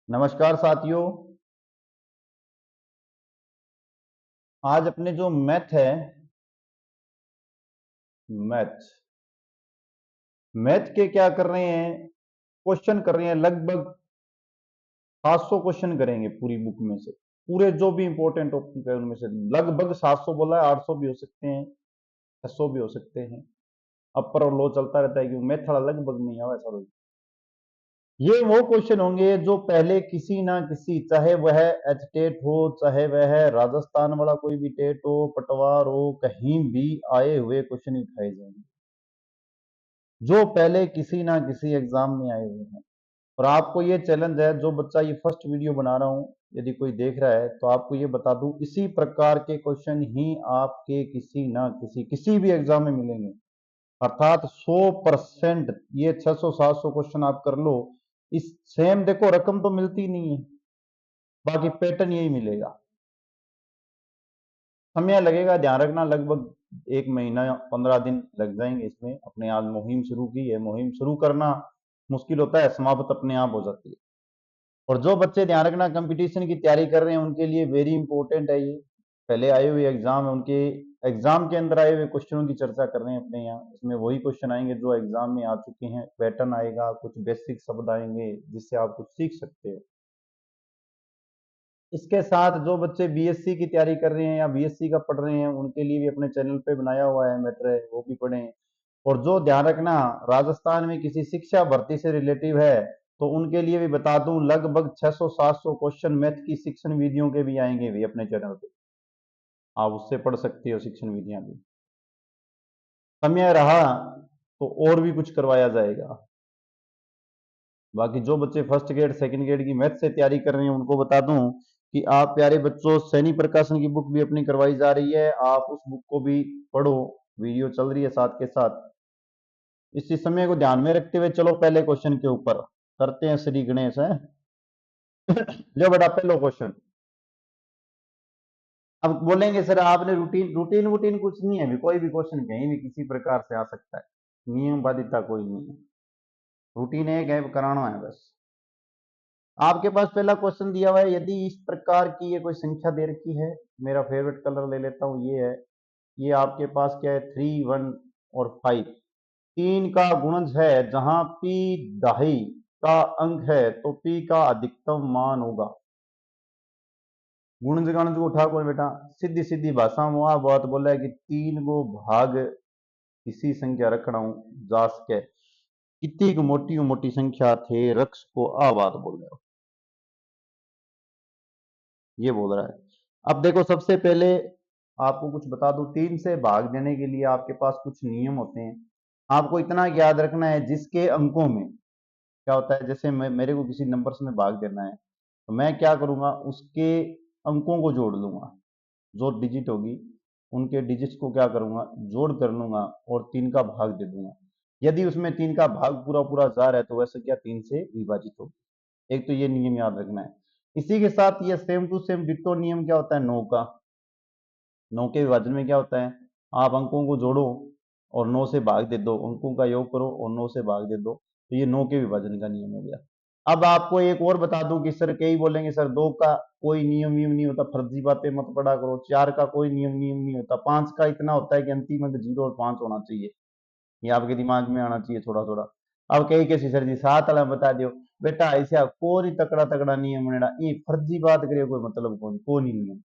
नमस्कार साथियों। आज अपने जो मैथ है, मैथ मैथ के क्या कर रहे हैं, क्वेश्चन कर रहे हैं। लगभग 700 क्वेश्चन करेंगे पूरी बुक में से। पूरे जो भी इंपॉर्टेंट टॉपिक है उनमें से लगभग 700 बोला है, 800 भी हो सकते हैं, 600 भी हो सकते हैं। अपर और लो चलता रहता है क्योंकि मैथ थोड़ा लगभग नहीं है ऐसा। ये वो क्वेश्चन होंगे जो पहले किसी ना किसी, चाहे वह एच टेट हो, चाहे वह राजस्थान वाला कोई भी टेट हो, पटवार हो, कहीं भी आए हुए क्वेश्चन उठाए जाएंगे जो पहले किसी ना किसी एग्जाम में आए हुए हैं। और आपको ये चैलेंज है, जो बच्चा ये फर्स्ट वीडियो बना रहा हूं, यदि कोई देख रहा है तो आपको ये बता दूं, इसी प्रकार के क्वेश्चन ही आपके किसी ना किसी भी एग्जाम में मिलेंगे। अर्थात 100% ये 600-700 क्वेश्चन आप कर लो, इस सेम देखो रकम तो मिलती नहीं है, बाकी पैटर्न यही मिलेगा। समय लगेगा, ध्यान रखना, लगभग 1 महीना या 15 दिन लग जाएंगे इसमें। अपने आज मुहिम शुरू की है, मुहिम शुरू करना मुश्किल होता है, समाप्त अपने आप हो जाती है। और जो बच्चे, ध्यान रखना, कंपटीशन की तैयारी कर रहे हैं उनके लिए वेरी इंपॉर्टेंट है ये। पहले आए हुए एग्जाम है, उनके एग्जाम के अंदर आए हुए क्वेश्चनों की चर्चा कर रहे हैं अपने यहाँ। इसमें वही क्वेश्चन आएंगे जो एग्जाम में आ चुके हैं, पैटर्न आएगा, कुछ बेसिक शब्द आएंगे जिससे आप कुछ सीख सकते हो। इसके साथ जो बच्चे बीएससी की तैयारी कर रहे हैं या बीएससी का पढ़ रहे हैं उनके लिए भी अपने चैनल पे बनाया हुआ है मैटर है, वो भी पढ़ें। और जो, ध्यान रखना, राजस्थान में किसी शिक्षा भर्ती से रिलेटिव है तो उनके लिए भी बता दूं, लगभग 600-700 क्वेश्चन मैथ की शिक्षण विधियों के भी आएंगे भी अपने चैनल पे। आप उससे पढ़ सकते हो शिक्षण विधियां भी। समय रहा तो और भी कुछ करवाया जाएगा। बाकी जो बच्चे फर्स्ट ग्रेड सेकंड ग्रेड की मैथ से तैयारी कर रहे हैं उनको बता दूं कि आप प्यारे बच्चों, सैनी प्रकाशन की बुक भी अपनी करवाई जा रही है, आप उस बुक को भी पढ़ो। वीडियो चल रही है साथ के साथ। इसी समय को ध्यान में रखते हुए चलो पहले क्वेश्चन के ऊपर करते हैं। श्री गणेश है। लो बेटा, पहलो क्वेश्चन। अब बोलेंगे सर आपने रूटीन रूटीन वूटीन कुछ नहीं है, अभी कोई भी क्वेश्चन कहीं भी किसी प्रकार से आ सकता है, नियम बाध्यता कोई नहीं है। रूटीन एक है, कराना है बस। आपके पास पहला क्वेश्चन दिया हुआ है, यदि इस प्रकार की ये कोई संख्या दे रखी है, मेरा फेवरेट कलर ले लेता हूं, ये है। ये आपके पास क्या है, 3, 1 और 5, 3 का गुणज है। जहां पी दहाई का अंक है तो पी का अधिकतम मान होगा। गुणज गणज को उठा कौन बेटा, सीधी सीधी भाषा में वह बात बोला है कि 3 को भाग किसी संख्या रखना हूं जास के, कितनी मोटी मोटी संख्या थे रक्ष को आ बात बोल रहे हो, ये बोल रहा है। अब देखो, सबसे पहले आपको कुछ बता दूं, 3 से भाग देने के लिए आपके पास कुछ नियम होते हैं। आपको इतना याद रखना है, जिसके अंकों में क्या होता है, जैसे मेरे को किसी नंबर से में भाग देना है तो मैं क्या करूंगा, उसके अंकों को जोड़ लूंगा। जो डिजिट होगी उनके डिजिट्स को क्या करूंगा, जोड़ कर लूंगा और 3 का भाग दे दूंगा। यदि उसमें 3 का भाग पूरा पूरा 4 है तो वैसे क्या 3 से विभाजित होगी। एक तो ये नियम याद रखना है। इसी के साथ ये सेम टू सेम डिट्टो नियम क्या होता है, 9 का। 9 के विभाजन में क्या होता है, आप अंकों को जोड़ो और 9 से भाग दे दो, अंकों का योग करो और 9 से भाग दे दो, तो ये 9 के विभाजन का नियम हो गया। अब आपको एक और बता दूं कि सर कई बोलेंगे सर 2 का कोई नियम नहीं होता, फर्जी बातें मत पड़ा करो। 4 का कोई नियम नहीं होता। 5 का इतना होता है कि अंतिम अंक 0 और 5 होना चाहिए, ये आपके दिमाग में आना चाहिए थोड़ा थोड़ा। अब कई कैसे सर जी 7 वाला बता दियो, बेटा ऐसा कोई तकड़ा तकड़ा नियम बनेगा, ये फर्जी बात करे कोई मतलब कौन ही नियम।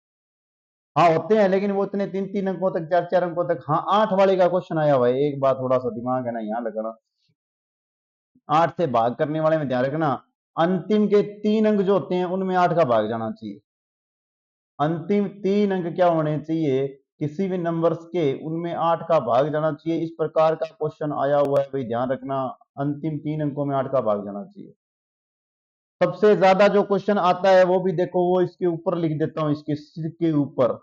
हाँ होते हैं, लेकिन वो इतने 3-3 अंकों तक, 4-4 अंकों तक। हाँ, 8 वाले का क्वेश्चन आया हुआ है, एक बात थोड़ा सा दिमाग है ना यहाँ लगाना। 8 से भाग करने वाले में ध्यान रखना, अंतिम के 3 अंक जो होते हैं उनमें 8 का भाग जाना चाहिए। अंतिम 3 अंक क्या होने चाहिए किसी भी नंबर्स के, उनमें 8 का भाग जाना चाहिए। इस प्रकार का क्वेश्चन आया हुआ है भाई, ध्यान रखना, अंतिम 3 अंकों में 8 का भाग जाना चाहिए। सबसे ज्यादा जो क्वेश्चन आता है वो भी देखो, वो इसके ऊपर लिख देता हूं, इसके सिर के ऊपर,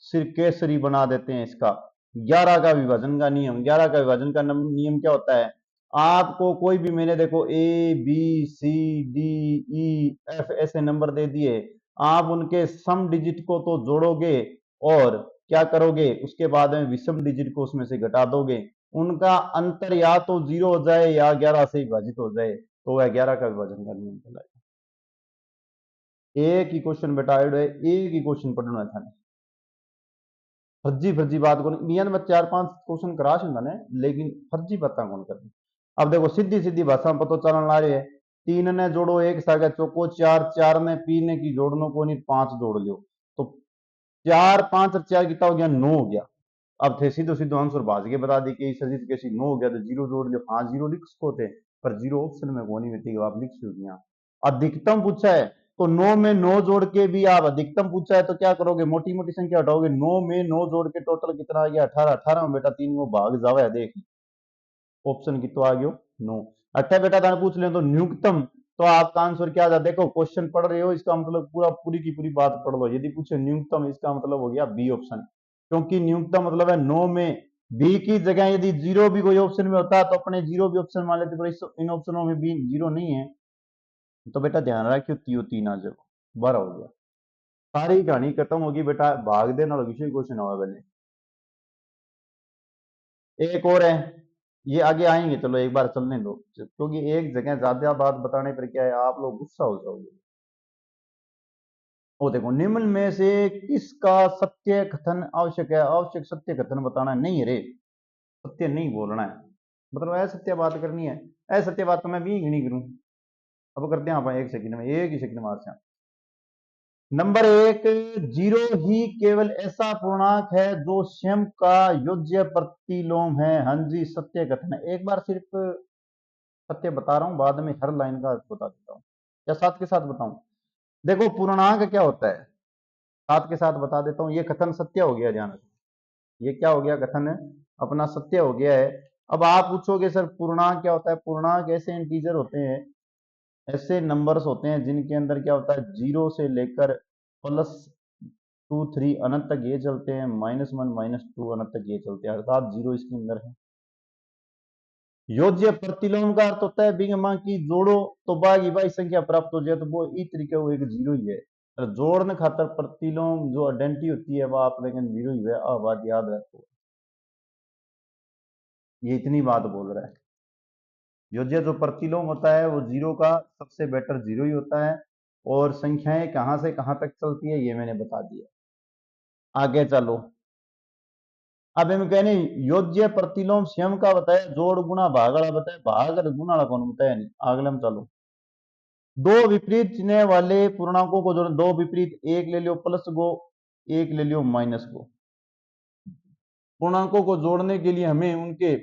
सिर केसरी बना देते हैं इसका। 11 का विभाजन का नियम। 11 का विभाजन का नियम क्या होता है, आपको कोई भी, मैंने देखो ABCDEF ऐसे नंबर दे दिए, आप उनके सम डिजिट को तो जोड़ोगे और क्या करोगे, उसके बाद में विषम डिजिट को उसमें से घटा दोगे। उनका अंतर या तो 0 हो जाए या 11 से विभाजित हो जाए, तो वह 11 का विभाजन का नियम कहलाएगा। एक ही क्वेश्चन बेटा आयो है, एक ही क्वेश्चन पढ़ना था ने फर्जी फर्जी बात को नियन में 4-5 क्वेश्चन करा छूंगा ने, लेकिन फर्जी बातें कौन करनी। अब देखो सीधी सीधी भाषा में पता चलन ला रही है, 3 ने जोड़ो 1 सागे चौको 4, 4 ने पी ने की जोड़नो को नहीं 5 जोड़ लियो, तो 4 5 और 4 कितना हो गया 9 हो गया। अब थे सीधो सीधो आंसर भाज के बता दी कि सर्जित कैसी 9 हो गया तो जीरो जोड़ लियो। हाँ जीरो लिख सको थे, पर जीरो ऑप्शन में कौन नहीं आप लिख सकते यहाँ। अधिकतम पूछा है तो 9 में 9 जोड़ के भी आप अधिकतम पूछा है तो क्या करोगे, मोटी मोटी संख्या हटाओगे, 9 में 9 जोड़ के टोटल कितना आ गया 18, 18 में बेटा 3 को भाग जावा है, देख ऑप्शन कितना आ गया 9। अच्छा बेटा था पूछ ले तो न्यूनतम, तो आपका आंसर क्या था, देखो क्वेश्चन पढ़ रहे हो इसका मतलब पूरा पूरी की पूरी बात पढ़ लो। यदि पूछे न्यूनतम इसका मतलब हो गया बी ऑप्शन, क्योंकि न्यूनतम मतलब है 9 में बी की जगह यदि जीरो भी कोई ऑप्शन में होता तो अपने जीरो भी ऑप्शन मान लेते, पर इन ऑप्शनों में भी जीरो नहीं है, तो बेटा ध्यान रखियो तीन 3 आ जाओ 12 हो गया। सारी कहानी खत्म होगी बेटा, भाग देना विषय क्वेश्चन होगा पहले। एक और है, ये आगे आएंगे, चलो एक बार चलने दो, क्योंकि एक जगह ज्यादा बात बताने पर क्या है आप लोग गुस्सा हो जाओगे। वो देखो निम्न में से किसका सत्य कथन आवश्यक है, आवश्यक सत्य कथन बताना नहीं रे, सत्य नहीं बोलना है, मतलब असत्य बात करनी है। असत्य बात तो मैं भी नहीं करूं। अब करते हैं आप एक सेकंड में, एक ही सेकंड में। नंबर 1, जीरो ही केवल ऐसा पूर्णांक है जो स्वयं का योज्य प्रतिलोम है। हाँ जी सत्य कथन है। एक बार सिर्फ सत्य बता रहा हूं, बाद में हर लाइन का बता देता हूं, या साथ के साथ बताऊं। देखो पूर्णांक क्या होता है, साथ के साथ बता देता हूं। ये कथन सत्य हो गया, ध्यान रखो ये क्या हो गया, कथन अपना सत्य हो गया है। अब आप पूछोगे सर पूर्णांक क्या होता है, पूर्णांक ऐसे इंटीजर होते हैं, ऐसे नंबर्स होते हैं जिनके अंदर क्या होता है जीरो से लेकर +2 3 अनंत तक ये चलते हैं, -1 -2 अनंत तक ये चलते हैं, अर्थात जीरो इसके अंदर है। योज्य प्रतिलोम का अर्थ होता है बिग मां की जोड़ो तो बागी बाई संख्या प्राप्त हो जाए, तो वो इस तरीके वो एक जीरो ही है। और जोड़ने खातर प्रतिलोम जो आइडेंटिटी होती है वो आप लेकिन जीरो ही है, अब बात याद रखो। ये इतनी बात बोल रहा है, योज्य जो प्रतिलोम होता है वो जीरो का सबसे बेटर जीरो ही होता है, और संख्याएं कहां से कहां तक चलती है ये मैंने बता दिया। आगे चलो, अब हम कहने योज्य प्रतिलोम स्वयं का बताया, जोड़ गुणा भाग वाला बताया, भाग और गुणा वाला कौन बताया नहीं। अगले में चलो, दो विपरीत चिन्ह वाले पूर्णांकों को जोड़, दो विपरीत, एक ले लियो प्लस को, एक ले लियो माइनस को। पूर्णांकों को जोड़ने के लिए हमें उनके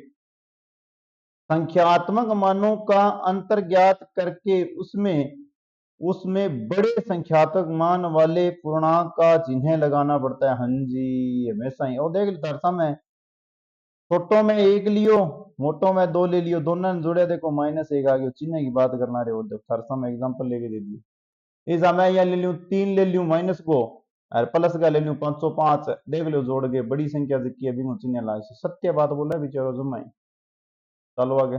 संख्यात्मक मानों का अंतर ज्ञात करके उसमें उसमें बड़े संख्यात्मक मान वाले पूर्णांक का चिन्ह लगाना पड़ता है। हाँ जी हमेशा ही, और देख दर्शा में छोटों में एक लियो, मोटों में दो ले लियो, दोनों ने जोड़े देखो -1 आ गया, चिन्ह की बात करना रहे हो, थरसा में एग्जांपल लेके दे दिए। इस मैं यहाँ ले लूं 3 ले लूं माइनस को, और प्लस का ले लूं 505, देख लो जोड़ के बड़ी संख्या दिखी है, भी चिन्ह ला सत्य बात बोला बेचारो जुम्मा। चलो आगे,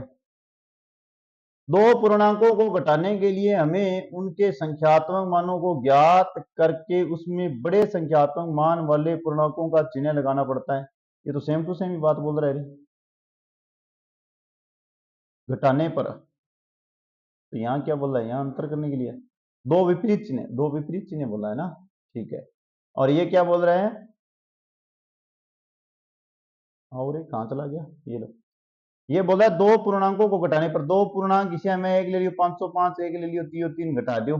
दो पूर्णांकों को घटाने के लिए हमें उनके संख्यात्मक मानों को ज्ञात करके उसमें बड़े संख्यात्मक मान वाले पूर्णांकों का चिन्ह लगाना पड़ता है। ये तो सेम टू सेम ही बात बोल रहे हैं, घटाने पर। तो यहाँ क्या बोल रहा है, यहाँ अंतर करने के लिए दो विपरीत चिन्ह, दो विपरीत चिन्ह बोला है ना, ठीक है। और ये क्या बोल रहे हैं, और ये कहाँ चला गया, ये लो, ये बोला है दो पूर्णांकों को घटाने पर, दो पूर्णांक इसे हमें एक ले लियो 505, एक ले लियो 3 घटा दो।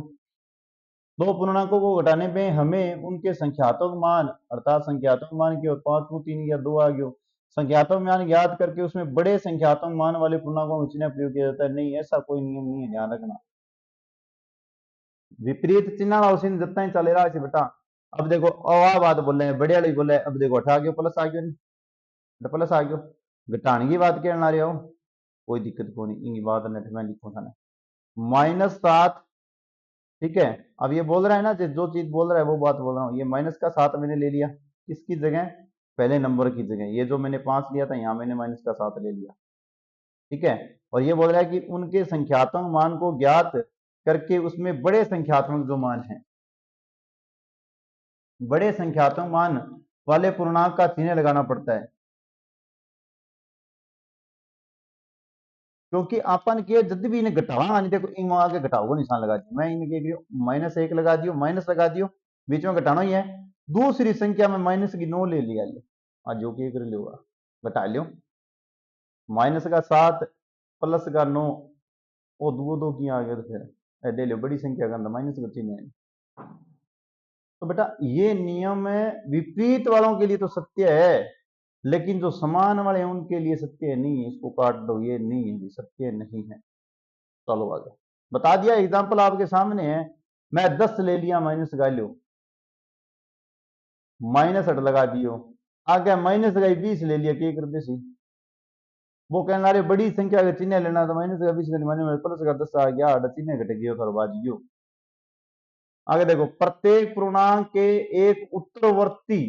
दो पूर्णांकों को घटाने पे हमें उनके संख्यात्मक मान, अर्थात संख्यात्मक मान की और 5 को 3 या 2 आ गयो, संख्यात्मक मान याद करके उसमें बड़े संख्यात्मक मान वाले पूर्णांकों का चिन्ह प्रयोग किया जाता है। नहीं ऐसा कोई नियम नहीं है, ध्यान रखना। विपरीत चिन्ह वाला चिन्ह जितना ही चलेगा ऐसे बेटा। अब देखो आ बात बोल रहे हैं बड़े वाली बोले, अब देखो हटा गयो प्लस आ गयो, नहीं प्लस आ गयो, घटाने की बात कहना रहे हो, कोई दिक्कत को नहीं, इनकी बात नेट में लिखो था -7, ठीक है। अब ये बोल रहा है ना जो चीज बोल रहा है वो बात बोल रहा हूँ, ये -7 मैंने ले लिया किसकी जगह, पहले नंबर की जगह, ये जो मैंने 5 लिया था यहाँ मैंने -7 ले लिया, ठीक है। और ये बोल रहा है कि उनके संख्यात्मक मान को ज्ञात करके उसमें बड़े संख्यात्मक जो मान है, बड़े संख्यात्मक मान वाले पूर्णांक का चिन्ह लगाना पड़ता है, क्योंकि अपन के जब भी इन्हें घटावा नहीं, देखो इन आगे घटाओ निशान लगा दियो, मैं इनके -1 लगा दियो, माइनस लगा दियो, बीच में घटाना ही है। दूसरी संख्या में माइनस की 9 ले लिया, आज जो कि कर लियो घटा लियो, -7 प्लस का 9, वो दो की आ गया, तो फिर ले लो बड़ी संख्या का अंदर माइनस का चिन्ह है। तो बेटा ये नियम है, विपरीत वालों के लिए तो सत्य है, लेकिन जो समान वाले हैं उनके लिए सत्य नहीं है, इसको काट दो, ये नहीं है, सत्य नहीं है। चलो आगे बता दिया, एग्जाम्पल आपके सामने है, मैं 10 ले लिया, माइनस लगा लो, -8 लगा दियो, आगे माइनस लगाई 20 ले लिया, क्या कर दे सी, वो कहना अरे बड़ी संख्या का चिन्ह लेना, तो -20 प्लस का 10 आ गया, चिन्ह घट गया, फिर बाजियो। आगे देखो, प्रत्येक पूर्णांक के एक उत्तरवर्ती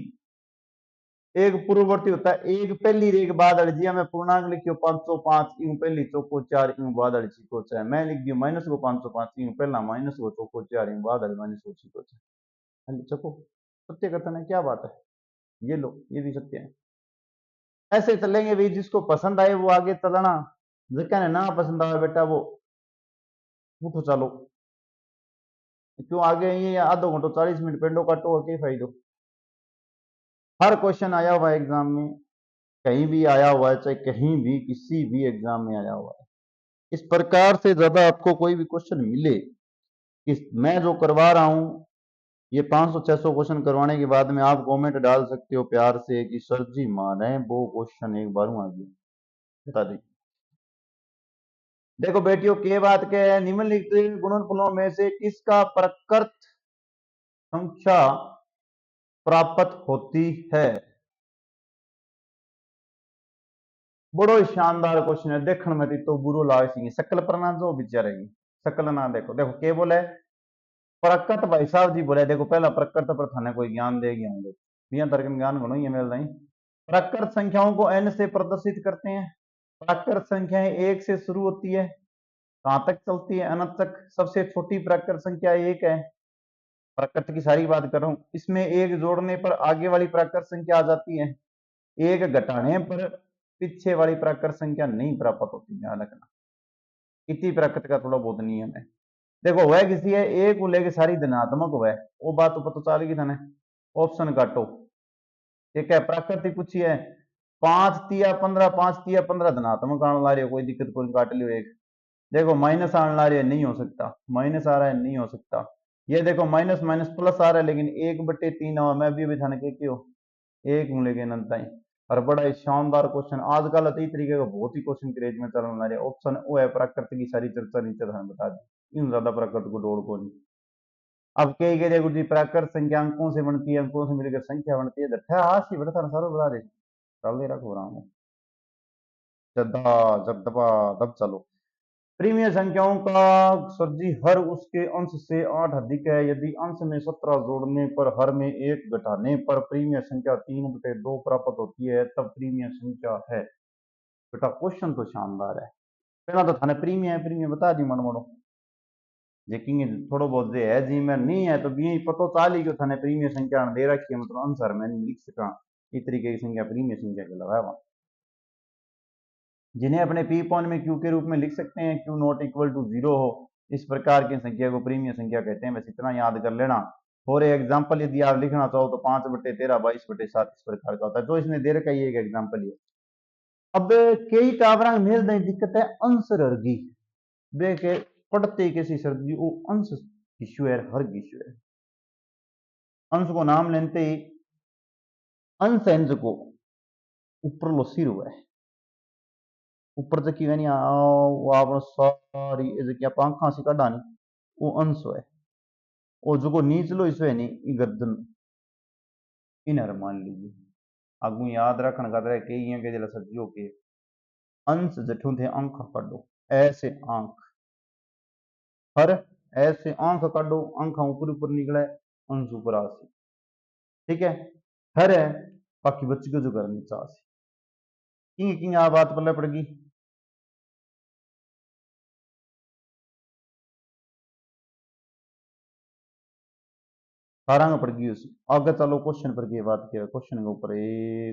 एक पूर्ववर्ती होता है, एक पहली रेख बाद अड़ जिया, मैं पूर्णांक लिखियो 505 यूं पहली चौको 4 यूं बाद अड़ छिको 6, मैं लिख दियो माइनस को 505 यूं पहला माइनस को चौको 4 यूं बाद अड़ माइनस को छिको 6, चको सत्य कथन है, क्या बात है, ये लो ये भी सत्य है। ऐसे चलेंगे भाई, जिसको पसंद आए वो आगे चलना, जिसका ना पसंद आए बेटा वो उठो चलो, क्यों आगे ये आधो घंटो 40 मिनट पेंडो काटो, क्या फायदो। हर क्वेश्चन आया हुआ है एग्जाम में, कहीं भी आया हुआ है, चाहे कहीं भी किसी भी एग्जाम में आया हुआ है, इस प्रकार से ज्यादा आपको कोई भी क्वेश्चन मिले, इस मैं जो करवा रहा हूं, ये 500-600 क्वेश्चन करवाने के बाद में आप कमेंट डाल सकते हो प्यार से कि सर जी माने वो क्वेश्चन एक बार आ गया, बता दी। देखो बेटियों, के बात के निम्नलिखित गुणनफलों में से किसका प्रकृत संख्या प्राप्त होती है। बड़ो ही शानदार क्वेश्चन है, देखने में तो बुरो लाग सी, सकल पर ना जो बेचारेगी, सकल ना देखो, देखो के बोले प्रकृत, भाई साहब जी बोले, देखो पहला प्रकृत पर थाने कोई ज्ञान दे गया होंगे, बिना तर्क में ज्ञान गणो ये मिल रही। प्रकृत संख्याओं को n से प्रदर्शित करते हैं, प्रकृत संख्याएं 1 से शुरू होती है, कहां तक चलती है, अनंत तक, सबसे छोटी प्रकृत संख्या 1 है, प्रकृत की सारी बात कर रहा हूं, इसमें एक जोड़ने पर आगे वाली प्रकृत संख्या आ जाती है, एक घटाने पर पीछे वाली प्रकृत संख्या नहीं प्राप्त होती, ध्यान रखना, इसी प्रकृत का थोड़ा बहुत नियम है। देखो वह किसी है, एक को लेके सारी धनात्मक हुआ है, वो बात तो पता चल गई था ना, ऑप्शन काटो, ठीक है, प्राकृतिक पूछी है, 5 तिया 15, 5 तिया 15 धनात्मक आने ला रही हो, कोई दिक्कत कोई, काट लियो एक। देखो माइनस आने ला रही है, नहीं हो सकता, माइनस आ रहा है, नहीं हो सकता, ये देखो माइनस माइनस प्लस आ रहा है, लेकिन 1/3 हो, मैं भी थाने के क्यों एक हूं, लेकिन अनंत ही। और बड़ा ही शानदार क्वेश्चन आजकल इस तरीके का बहुत ही क्वेश्चन क्रेज में चलने लगे, ऑप्शन वो है, प्रकृति की सारी चर्चा नीचे थाने बता दी, इन ज्यादा प्रकृति को डोड़ को नहीं। अब कई कह देखो जी, प्राकृत संख्या अंकों से बनती है, अंकों से मिलकर संख्या बनती है, दठा हाथ ही बड़ा सारा बता दे, चल दे रखो रहा हूँ, जद्दा जद्दबा दब चलो। प्रीमिय संख्याओं का सर जी हर उसके अंश से 8 अधिक है, यदि अंश में 17 जोड़ने पर हर में 1 घटाने पर प्रीमिय संख्या 3/2 प्राप्त होती है, तब प्रीमिय संख्या है। बेटा क्वेश्चन तो शानदार है, पहला तो थाने प्रीमियम है, प्रीमियम बता दी मन मोड़ो, लेकिन थोड़ा बहुत जो है जी मैं नहीं है, तो भी पता चाल ही क्यों थाने प्रीमियम संख्या दे रखी है, मतलब आंसर मैं नहीं लिख सका, इस तरीके की संख्या प्रीमियम संख्या कहलावा, जिन्हें अपने पी पॉन में क्यू के रूप में लिख सकते हैं, क्यू नॉट इक्वल टू 0 हो, इस प्रकार की संख्या को प्रीमियम संख्या कहते हैं, बस इतना याद कर लेना। फॉर एग्जाम्पल यदि आप लिखना चाहो तो 5/13 22/7 इस प्रकार का होता है, जो इसने दे रखा है, ये एक एग्जाम्पल ही है। अब कई टावरा मेल नहीं दिक्कत है, आंसर अर्गी देखे पढ़ते किसी सर्दी वो अंश इश्यू है, हर इश्यू है, अंश को नाम लेते ही अंश अंश को ऊपर लो सिर हुआ है, ऊपर तक की नहीं वो आप सारी क्या पंखा सी कढ़ानी, वो अंश है, वो जो नीच लो इस नहीं गर्दन इनर मान लीजिए, आगू याद रखने का तरह कई है कि जरा सर्दियों के अंश जठू थे अंक काटो, ऐसे आंख हर, ऐसे आंख काटो, आंखा ऊपर ऊपर निकले, अंश ऊपर आसी, ठीक है, हर है, बाकी बच्चे को जो करनी चाहिए, किंग किंग आ बात पल्ले पड़गी। सारा पड़गी उस आगे चलो क्वेश्चन पर की बात किया, क्वेश्चन के ऊपर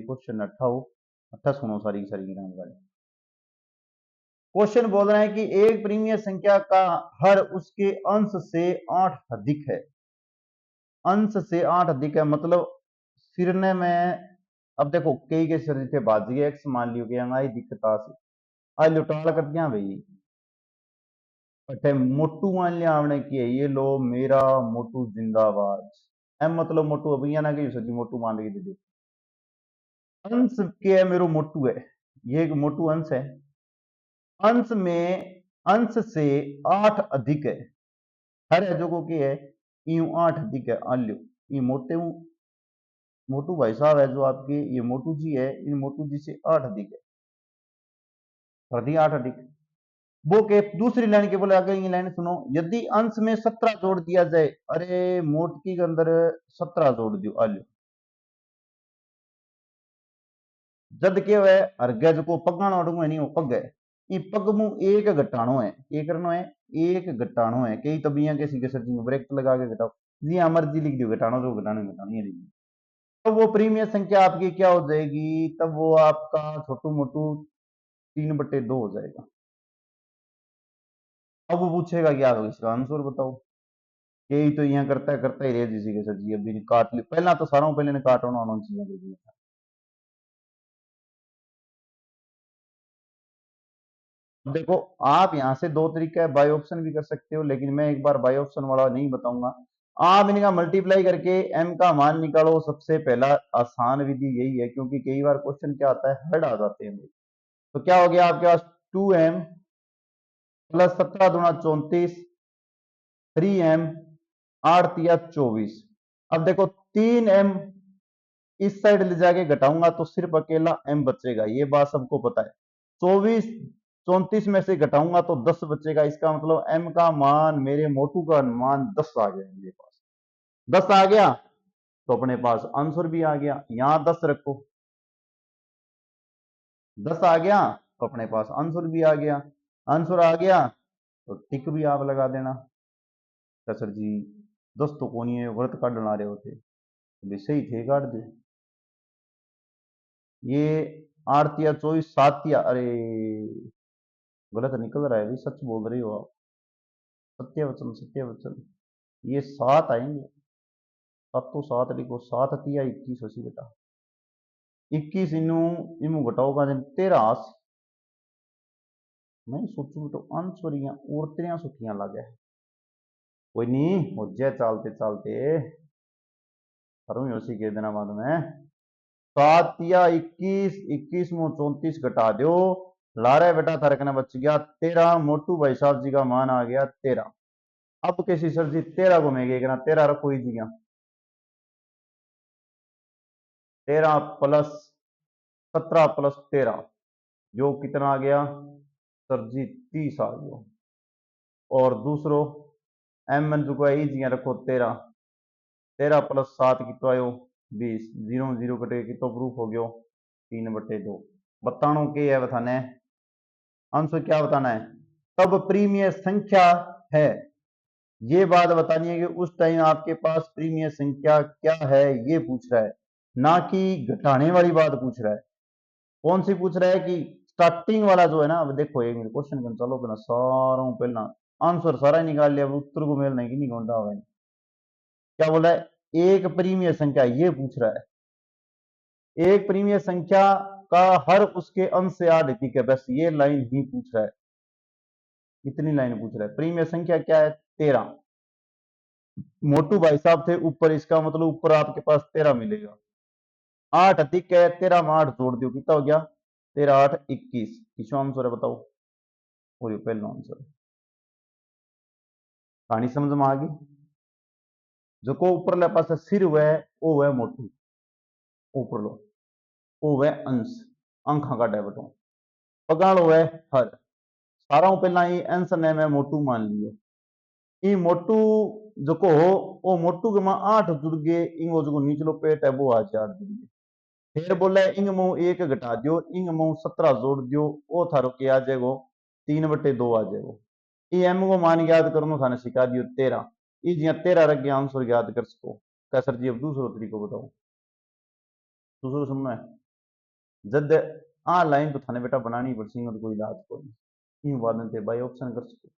क्वेश्चन 28 सुनो सारी सारी ग्राम गाड़ी। क्वेश्चन बोल रहे हैं कि एक प्रीमियर संख्या का हर उसके अंश से 8 अधिक है। अंश से 8 अधिक है मतलब सिरने में, अब देखो कई के सिर थे बाजी एक्स मान लियो कि आई दिक्कत से आज लुटाल कर दिया भाई। अठे मोटू मान लिया आपने कि ये लो मेरा मोटू जिंदाबाद। एम मतलब मोटू अभी ना कि सची मोटू मान के दे अंश के है मेरो मोटू है, ये एक मोटू अंश है। अंश में अंश से 8 अधिक है। हर है जो को क्या है यूं 8 अधिक है आल्यो ये मोटे मोटू भाई साहब है जो आपके ये मोटू जी है, इन मोटू जी से 8 अधिक है। कर दिया 8 अधिक। वो के दूसरी लाइन के बोले आगे ये लाइन सुनो, यदि अंश में 17 जोड़ दिया जाए, अरे मोटकी के अंदर 17 जोड़ दियो आल्यो जद के वे अर्घ जो पगाणो अड़ू नहीं वो पग है ये पग मु एक घटाणो है, एक करनो है एक घटाणो है। कई तबिया के सीखे सर्चिंग ब्रेक लगा के घटाओ जी हाँ मर्जी लिख दियो घटाणो जो घटाने घटानी है लिख दियो। तो वो प्रीमियर संख्या आपकी क्या हो जाएगी, तब वो आपका छोटू मोटू 3/2 हो जाएगा। अब वो पूछेगा क्या इसका आंसर बताओ, यही तो यहाँ करता ही रहे जिसी के सर जी अभी काट ली पहला तो सारा पहले ने काट होना चाहिए। देखो आप यहाँ से दो तरीका है, बाय ऑप्शन भी कर सकते हो लेकिन मैं एक बार बाय ऑप्शन वाला नहीं बताऊंगा। आप इनका मल्टीप्लाई करके एम का मान निकालो, सबसे पहला आसान विधि यही है क्योंकि कई बार क्वेश्चन क्या आता है हर्ड आ जाते हैं। तो क्या हो गया आपके पास 2m प्लस 17 दूना 34 3m 8 या 24। अब देखो 3m इस साइड ले जाके घटाऊंगा तो सिर्फ अकेला m बचेगा, ये बात सबको पता है। 24 34 में से घटाऊंगा तो 10 बचेगा, इसका मतलब m का मान मेरे मोटू का मान 10 आ गया मेरे पास। 10 आ गया तो अपने पास आंसर भी आ गया, यहां 10 रखो 10 आ गया तो अपने पास आंसर भी आ गया। आंसर आ गया तो टिक भी आप लगा देना। क्या सर जी 10 तो कौन है व्रत काट बना रहे होते तो सही थे काट दे। ये 8 या 24 7 अरे गलत निकल रहा है भाई, सच बोल रही हो आप। सत्य वचन सत्य वचन, ये 7 आएंगे। 7 तो 7 लिखो 7 × 21 अस्सी बेटा 21 इनू इमू घटाओगा 13 मैं सोचू तो अनसुरियां और 63 लगे कोई नहीं हो जाए चलते चलते करूँ उसी के दिन बाद में 7 या 21 21 में 34 घटा दो लारे बेटा थरकने बच गया 13। मोटू भाई साहब जी का मान आ गया 13। अब किसी सर जी 13 को मैं कहना 13 रखो ही दिया 13 + 17 + 13 जो कितना आ गया सर जी 30 आ गया। और दूसरो एम एन चुका ही जिया रखो 13 13 + 7 कितो आयो 20 0 0 कटे कितो प्रूफ हो गयो 3/2। बतानो के है बताने आंसर क्या बताना है, तब प्रीमियर संख्या है ये बात बतानी है कि उस टाइम आपके पास प्रीमियर संख्या क्या है ये पूछ रहा है, ना कि घटाने वाली बात पूछ रहा है। कौन सी पूछ रहा है कि स्टार्टिंग वाला जो है ना, अब देखो एक मिनट क्वेश्चन कर चलो पहला सारा पहला आंसर सारा ही निकाल लिया, उत्तर को मेल नहीं कि नहीं घंटा हुआ क्या बोला है एक प्रीमियर संख्या ये पूछ रहा है, एक प्रीमियर संख्या का हर उसके अंश से 8 अधिक है, बस ये लाइन ही पूछ रहा है। कितनी लाइन पूछ रहा है, प्रीमियर संख्या क्या है 13। मोटू भाई साहब थे ऊपर, इसका मतलब ऊपर आपके पास 13 मिलेगा। 8 अधिक है 13 में 8 जोड़ दो कितना हो गया 13 8 21। किसो आंसर है बताओ, और पहला आंसर कहानी समझ में आ गई। जो को ऊपर पास सिर हुआ है वो है मोटू, ऊपर लो वो है अंश अंखा का डेबिट पगाड़ो है हर सारा पहला ये अंश ने मैं मोटू मान लियो। ई मोटू जो को हो वो मोटू के मां 8 जुड़ गए, इंगो जो नीचलो पेट है वो आज 8 जुड़ गए। फिर बोले इंग मुंह 1 घटा दियो, इंग मुंह 17 जोड़ दियो, वो थारो के आ जाएगो 3/2 आ जाएगो। ई एम को मान याद करनो थाने सिखा दियो 13। ई जिया 13 रख गया आंसर याद कर सको। क्या सर जी अब दूसरो तरीको बताओ, दूसरो सुनना है जद आ लाइन तो थाने बेटा बनानी पड़ेगी तो कोई इलाज को नहीं। यूं वादन थे, बाई ऑप्शन कर सकते हो,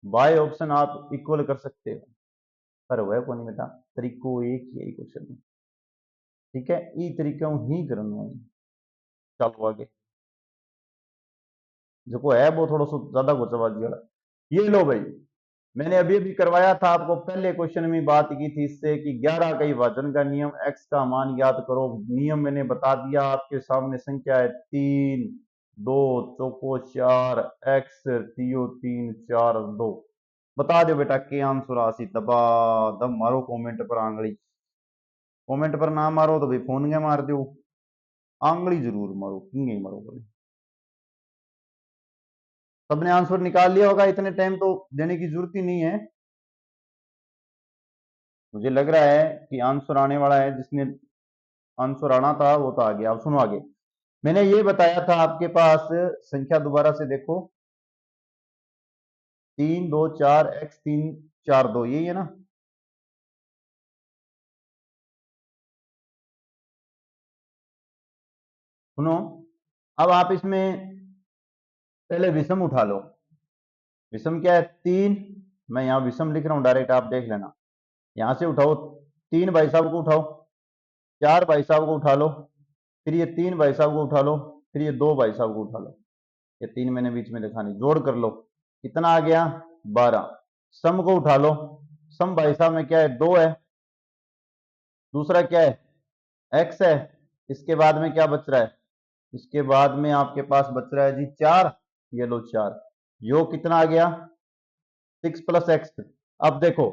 बाई ऑप्शन आप इक्वल कर सकते हो, पर वह को नहीं बेटा, तरीको एक ही है क्वेश्चन में, ठीक है, ई तरीका ही करना है। चलो आगे, जो है वो थोड़ा सा ज्यादा घुसवाजी वाला। ये लो भाई, मैंने अभी अभी करवाया था आपको, पहले क्वेश्चन में बात की थी इससे कि 11 का विभाजन का नियम, x का मान याद करो, नियम मैंने बता दिया, आपके सामने संख्या है 3 2 चौको 4 x तियो 3 4 2, बता दो बेटा के आंसर आसी दबा दब मारो कमेंट पर आंगली, कमेंट पर ना मारो तो भाई फोन के मार दो, आंगली जरूर मारो, किंगे मारो बोले। सबने आंसर निकाल लिया होगा, इतने टाइम तो देने की जरूरत ही नहीं है, मुझे लग रहा है कि आंसर आने वाला है, जिसने आंसर आना था वो तो आ गया। अब सुनो आगे, मैंने ये बताया था आपके पास, संख्या दोबारा से देखो, 3 2 4 x 3 4 2, यही है ना, सुनो, अब आप इसमें पहले विषम उठा लो, विषम क्या है 3, मैं यहां विषम लिख रहा हूं डायरेक्ट, आप देख लेना, यहां से उठाओ, 3 भाई साहब को उठाओ, 4 भाई साहब को उठा लो, फिर ये 3 भाई साहब को उठा लो, फिर ये 2 भाई साहब को उठा लो, ये 3 मैंने बीच में लिखा नहीं, जोड़ कर लो, कितना आ गया 12, सम को उठा लो, सम भाई साहब में क्या है 2 है, दूसरा क्या है x है, इसके बाद में क्या बच रहा है, इसके बाद में आपके पास बच रहा है जी 4, ये लो 4, योग कितना आ गया 6 + x। अब देखो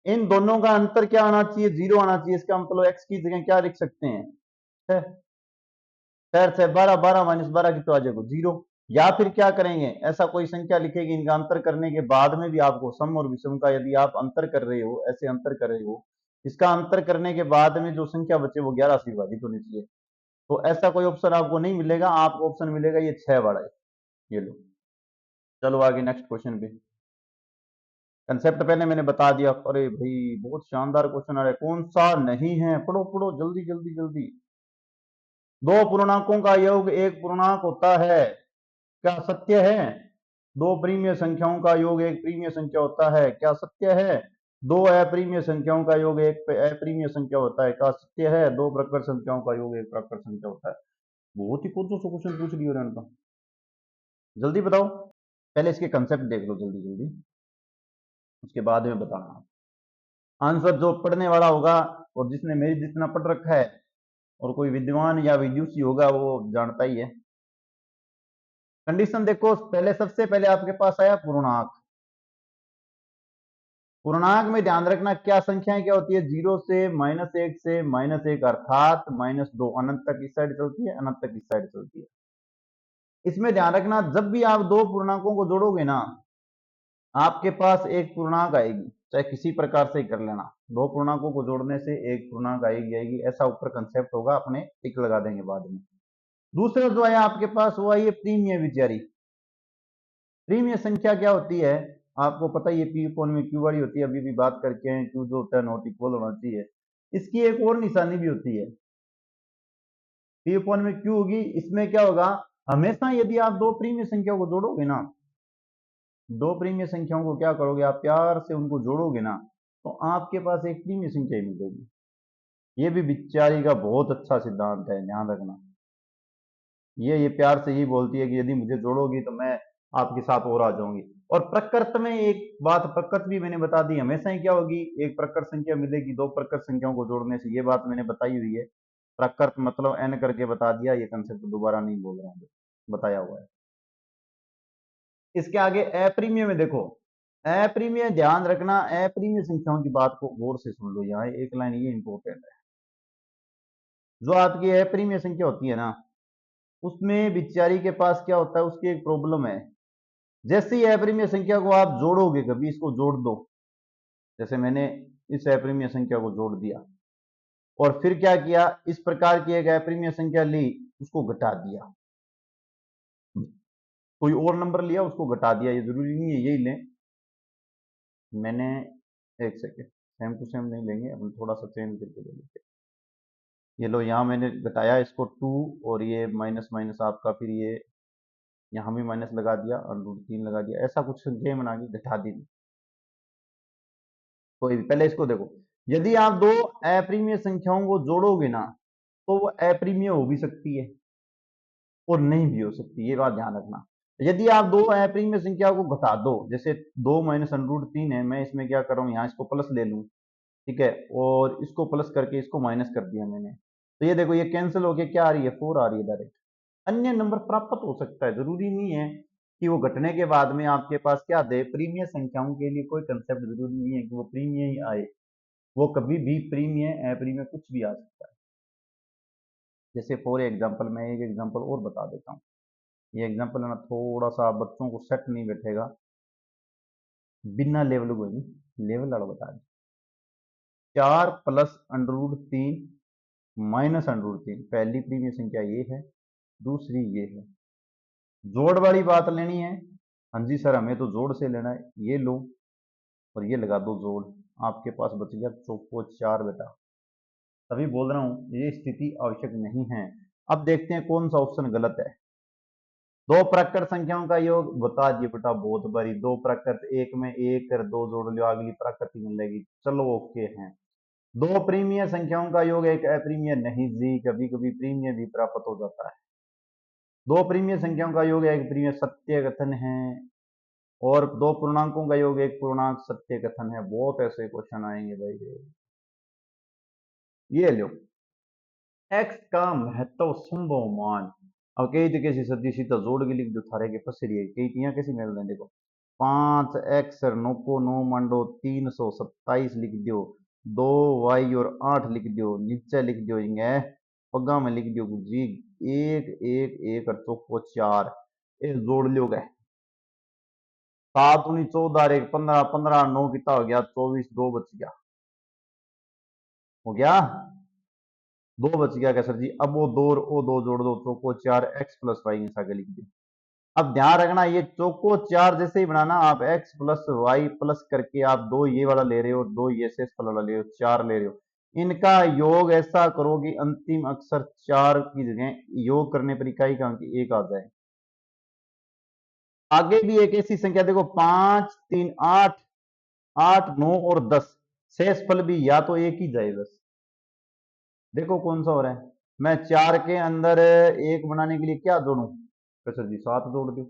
इन दोनों का अंतर क्या आना चाहिए, 0 आना चाहिए, इसका मतलब x की जगह क्या लिख सकते हैं, 4 से 12, 12 - 12 की तो आ जाएगा 0, या फिर क्या करेंगे, ऐसा कोई संख्या लिखेगी, इनका अंतर करने के बाद में भी आपको सम और विषम का यदि आप अंतर कर रहे हो, ऐसे अंतर कर रहे हो, इसका अंतर करने के बाद में जो संख्या बचे वो 11 से विभाजित होनी चाहिए, तो ऐसा कोई ऑप्शन आपको नहीं मिलेगा, आपको ऑप्शन मिलेगा ये 6 वाला है, ये लो। चलो आगे नेक्स्ट क्वेश्चन पे, कंसेप्ट पहले मैंने बता दिया, अरे भाई बहुत शानदार क्वेश्चन आ रहा है, कौन सा नहीं है, पढ़ो पढ़ो जल्दी जल्दी जल्दी। दो पूर्णांकों का योग एक पूर्णांक होता है, क्या सत्य है, दो प्रीमिय संख्याओं का योग एक प्रीमिय संख्या होता है, क्या सत्य है, दो अप्रीमिय संख्याओं का योग एक अप्रीमिय संख्या होता है, क्या सत्य है, दो प्रकर संख्याओं का योग एक प्रकर संख्या होता है। बहुत ही कुछ क्वेश्चन पूछ लियो रहे तो, जल्दी बताओ, पहले इसके कंसेप्ट देख लो जल्दी जल्दी, उसके बाद में बताना आंसर, जो पढ़ने वाला होगा और जिसने मेरी जितना पढ़ रखा है और कोई विद्वान या विद्युषी होगा वो जानता ही है। कंडीशन देखो, पहले सबसे पहले आपके पास आया पूर्णांक, पूर्णांक में ध्यान रखना क्या संख्याएं क्या होती है, 0 से -1 से -1 अर्थात -2, अनंत तक इस साइड चलती है, अनंत तक इस साइड चलती है। इसमें ध्यान रखना जब भी आप दो पूर्णांकों को जोड़ोगे ना, आपके पास एक पूर्णांक आएगी, चाहे किसी प्रकार से कर लेना, दो पूर्णांकों को जोड़ने से एक पूर्णांक आएगी आएगी, ऐसा ऊपर कंसेप्ट होगा, अपने टिक लगा देंगे बाद में। दूसरा जो आया आपके पास वो आई है प्रीमिय विचारी, प्रीमिय संख्या क्या होती है, आपको पता ही है, पी अपॉन में क्यू वाली होती है, अभी भी बात करके हैं, क्यू जो होता है नॉट इक्वल होना चाहिए, इसकी एक और निशानी भी होती है, पी अपॉन में क्यू होगी, इसमें क्या होगा, हमेशा यदि आप दो प्रीमिय संख्याओं को जोड़ोगे ना, दो प्रीमिय संख्याओं को क्या करोगे आप, प्यार से उनको जोड़ोगे ना, तो आपके पास एक प्रीमिय संख्या ही मिलेगी। ये भी विचारी का बहुत अच्छा सिद्धांत है, ध्यान रखना, ये प्यार से ही बोलती है कि यदि मुझे जोड़ोगी तो मैं आपके साथ और आ जाऊंगी। और प्रकृत में एक बात, प्रकृत भी मैंने बता दी, हमेशा ही क्या होगी, एक प्रकृत संख्या मिलेगी दो प्रकृत संख्याओं को जोड़ने से, ये बात मैंने बताई हुई है, प्रकृत मतलब एन करके बता दिया, ये कंसेप्ट दोबारा नहीं बोल रहा हूँ, बताया हुआ है। इसके आगे अप्रीमिय में देखो, अप्रीमिय ध्यान रखना, अप्रीमिय संख्याओं की बात को गौर से सुन लो, यहाँ एक लाइन ये इंपॉर्टेंट है, जो आपकी अप्रीमिय संख्या होती है ना, उसमें बिचारी के पास क्या होता है, उसकी एक प्रॉब्लम है, जैसे ही अप्रीमिय संख्या को आप जोड़ोगे, कभी इसको जोड़ दो, जैसे मैंने इस अप्रीमिय संख्या को जोड़ दिया और फिर क्या किया, इस प्रकार की एक अप्रीमिय संख्या ली, उसको घटा दिया, कोई और नंबर लिया उसको घटा दिया, ये जरूरी नहीं है यही लें, मैंने एक सेकेंड, सेम टू सेम नहीं लेंगे, अपन थोड़ा सा चेंज करके ले लेंगे, ये लो यहाँ मैंने घटाया इसको 2, और ये माइनस माइनस आपका फिर ये यहाँ भी माइनस लगा दिया और √3 लगा दिया, ऐसा कुछ संख्या बना के घटा दी कोई भी। पहले इसको देखो, यदि आप दो अप्रिमेय संख्याओं को जोड़ोगे ना तो वो अप्रिमेय हो भी सकती है और नहीं भी हो सकती, ये बात ध्यान रखना। यदि आप दो अप्रिमेय संख्या को घटा दो, जैसे 2 माइनस √3 है, मैं इसमें क्या कर रहा हूँ, यहाँ इसको प्लस ले लूँ, ठीक है, और इसको प्लस करके इसको माइनस कर दिया मैंने, तो ये देखो ये कैंसिल होके क्या आ रही है, 4 आ रही है डायरेक्ट। अन्य नंबर प्राप्त हो सकता है, जरूरी नहीं है कि वो घटने के बाद में आपके पास क्या दे। प्रीमिय संख्याओं के लिए कोई कंसेप्ट जरूरी नहीं है कि वो प्रीमिय ही आए, वो कभी भी प्रीमिय अप्रीमिय कुछ भी आ सकता है। जैसे फॉर एग्जाम्पल मैं एक एग्जाम्पल और बता देता हूँ, ये एग्जाम्पल है ना थोड़ा सा बच्चों को सेट नहीं बैठेगा, बिना लेवल को ही लेवल वाला बता दें। 4 प्लस √3 माइनस √3, पहली प्रीमिय संख्या ये है, दूसरी ये है। जोड़ वाली बात लेनी है, हाँ जी सर हमें तो जोड़ से लेना है, ये लो और ये लगा दो जोड़, आपके पास बच गया चौको 4 बेटा। तभी बोल रहा हूं ये स्थिति आवश्यक नहीं है। अब देखते हैं कौन सा ऑप्शन गलत है। दो प्राकृत संख्याओं का योग बता दिए बेटा, बहुत बारी दो प्राकृत, एक में एक कर दो जोड़ लो, अगली प्राकृतिक मिलेगी, चलो ओके है। दो प्रीमिय संख्याओं का योग एक अप्रीमिय नहीं जी, कभी कभी प्रीमिय भी प्राप्त हो जाता है। दो प्रीमिय संख्याओं का योग एक प्रीमिय सत्य कथन है, और दो पूर्णांकों का योग एक पूर्णांक सत्य कथन है। बहुत ऐसे क्वेश्चन आएंगे भाई। ये लो, एक्स का महत्व संभव मान। अब कई जगह से सदी सीधा जोड़ के लिख दो, थारे के फंसी है कई तियां कैसी मिल रहे देखो, 5x 9 को 9 मंडो 327 लिख दो, 2y और 8 लिख दो, नीचे लिख दो इंगे पग्गा में लिख दो जी, 1 1 1 और चौको 4, ये जोड़ लोगे। 7 19 14 1 15 15 9 कितना हो गया, 24, 2 बच गया, हो गया 2 बच गया क्या सर जी। अब वो दो और वो दो जोड़ दो, चौको 4 x प्लस वाई आगे लिख दो। अब ध्यान रखना ये चौको 4 जैसे ही बनाना, आप x प्लस वाई प्लस करके आप दो ये वाला ले रहे हो, दो ये शेष वाला ले रहे हो, 4 ले रहे हो, इनका योग ऐसा करो कि अंतिम अक्षर 4 की जगह योग करने पर इकाई का अंक 1 आ जाए। आगे भी एक ऐसी संख्या देखो, 5 3 8 8 9 और 10, शेष फल भी या तो एक ही जाए बस। देखो कौन सा हो रहा है, मैं 4 के अंदर एक बनाने के लिए क्या जोड़ू, तो सर जी 7 जोड़ दो,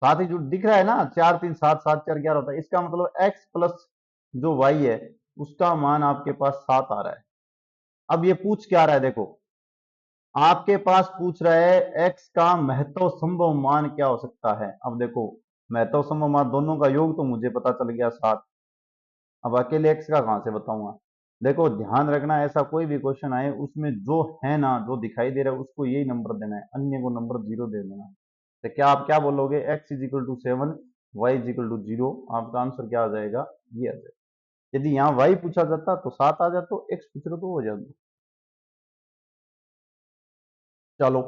7 ही दिख रहा है ना, 4 3 7 7 4 11 होता है, इसका मतलब x प्लस जो y है उसका मान आपके पास 7 आ रहा है। अब ये पूछ क्या रहा है, देखो आपके पास पूछ रहा है x का महत्व संभव मान क्या हो सकता है। अब देखो महत्व संभव मान दोनों का योग तो मुझे पता चल गया 7, अब अकेले x का कहां से बताऊंगा। देखो ध्यान रखना, ऐसा कोई भी क्वेश्चन आए उसमें जो है ना, जो दिखाई दे रहा है उसको यही नंबर देना है, अन्य को नंबर 0 दे देना। तो क्या आप क्या बोलोगे, x is equal to 7, y is equal to 0, आपका आंसर क्या आ जाएगा, ये आ जाएगा। यदि यहाँ y पूछा जाता तो 7 आ जाता, तो x पूछ रहे तो हो जाता। चलो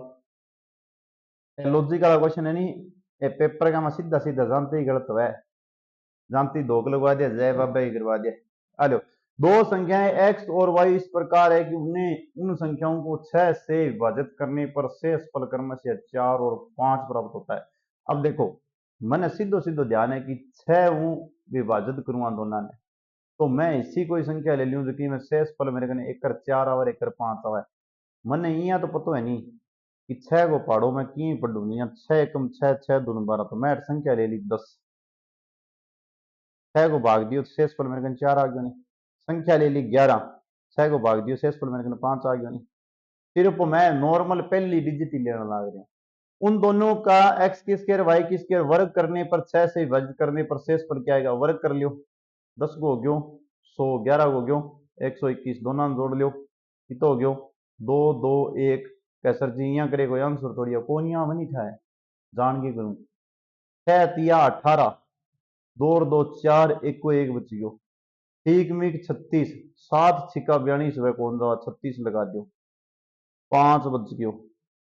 लॉजिकल क्वेश्चन है नहीं, ये पेपर का मैं सीधा सीधा जानते ही गलत हुआ है, जानती धोख लगवा दिया, जय बाबा ही करवा दिया। हेलो, दो संख्याएं x और y इस प्रकार है कि उन्हें उन संख्याओं को 6 से विभाजित करने पर शेष फल क्रम से 4 और 5 प्राप्त होता है। अब देखो मैंने सीधो सीधो ध्यान है कि 6 विभाजित करूंगा दोनों ने, तो मैं इसी कोई संख्या ले लूं जो कि मैं शेष फल मेरे कने 1 कर 4 आवर 1 कर 5 आवर, मैंने यहाँ तो पता है नहीं कि 6 को पढ़ो मैं की पढ़ू, यहाँ 6 कम 6 6 दूनी 12, तो मैं संख्या ले ली 10, 6 को भाग दियो शेष फल मेरे कने 4 आ गया नहीं। संख्या ले ली 11, 6 को भाग दियो शेष फल मेरे कने 5 आ गया नहीं। सिर्फ मैं नॉर्मल पहली डिजिट ही लेने लग रहे हैं। उन दोनों का x की स्क्वायर y की स्क्वायर वर्ग करने पर 6 से विभाजित करने पर शेष फल क्या आएगा, वर्ग कर लियो, 10 को हो गयो 100, 11 को हो गयो 121, दोनों जोड़ लियो कितना हो गयो 2 2 1। कैसर जी यहाँ करे कोई आंसर थोड़ी कौन यहाँ बनी था, जान के करूं, 6 तिया 18, 2 और 2 4, एक को एक बच गयो, ठीक मीक 36, 7 छिका 42 हुए, कौन सा 36 लगा दो, 5 बच गयो,